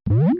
Am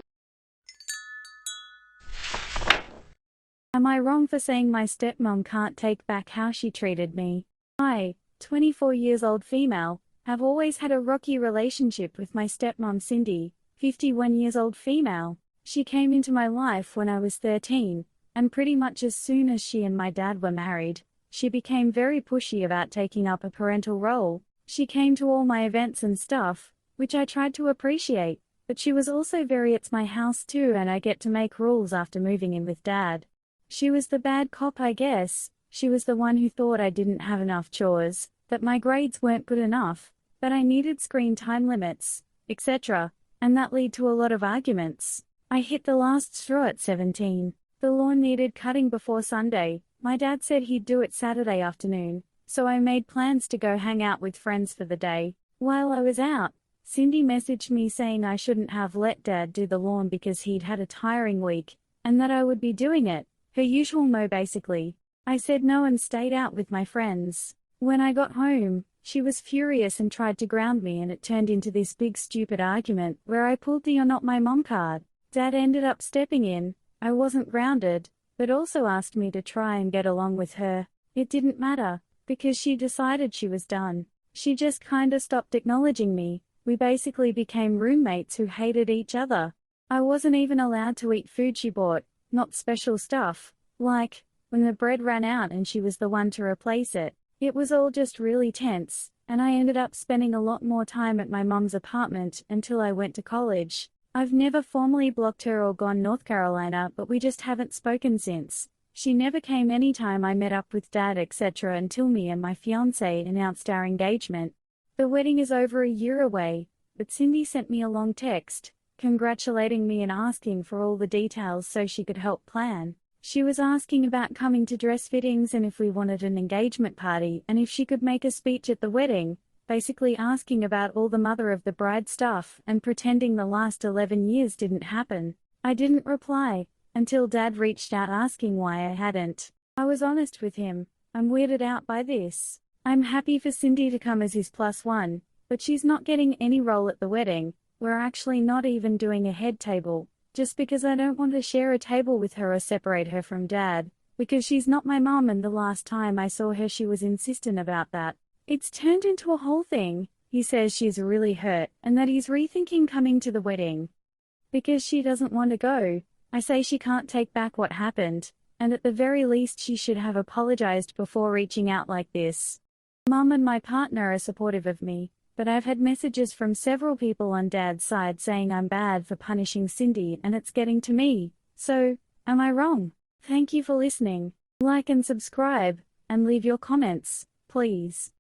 I wrong for saying my stepmom can't take back how she treated me? I, 24 years old female, have always had a rocky relationship with my stepmom Cindy, 51 years old female. She came into my life when I was 13, and pretty much as soon as she and my dad were married, she became very pushy about taking up a parental role. She came to all my events and stuff, which I tried to appreciate, but she was also very "it's my house too and I get to make rules" after moving in with dad. She was the bad cop, I guess. She was the one who thought I didn't have enough chores, that my grades weren't good enough, that I needed screen time limits, etc., and that led to a lot of arguments. I hit the last straw at 17. The lawn needed cutting before Sunday. My dad said he'd do it Saturday afternoon, so I made plans to go hang out with friends for the day. While I was out, Cindy messaged me saying I shouldn't have let dad do the lawn because he'd had a tiring week, and that I would be doing it. Her usual mo basically. I said no and stayed out with my friends. When I got home, she was furious and tried to ground me, and it turned into this big stupid argument where I pulled the "you're not my mom" card. Dad ended up stepping in. I wasn't grounded, but also asked me to try and get along with her. It didn't matter, because she decided she was done. She just kinda stopped acknowledging me. We basically became roommates who hated each other. I wasn't even allowed to eat food she bought, not special stuff, like when the bread ran out and she was the one to replace it. It was all just really tense, and I ended up spending a lot more time at my mom's apartment until I went to college. I've never formally blocked her or gone North Carolina, but we just haven't spoken since. She never came anytime I met up with dad etc. until me and my fiancé announced our engagement. The wedding is over a year away, but Cindy sent me a long text, congratulating me and asking for all the details so she could help plan. She was asking about coming to dress fittings and if we wanted an engagement party and if she could make a speech at the wedding, basically asking about all the mother of the bride stuff and pretending the last 11 years didn't happen. I didn't reply, until dad reached out asking why I hadn't. I was honest with him. I'm weirded out by this. I'm happy for Cindy to come as his +1, but she's not getting any role at the wedding. We're actually not even doing a head table, just because I don't want to share a table with her or separate her from dad, because she's not my mom and the last time I saw her she was insistent about that. It's turned into a whole thing. He says she's really hurt and that he's rethinking coming to the wedding because she doesn't want to go. I say she can't take back what happened, and at the very least she should have apologized before reaching out like this. Mom and my partner are supportive of me, but I've had messages from several people on dad's side saying I'm bad for punishing Cindy and it's getting to me. So, am I wrong? Thank you for listening. Like and subscribe, and leave your comments, please.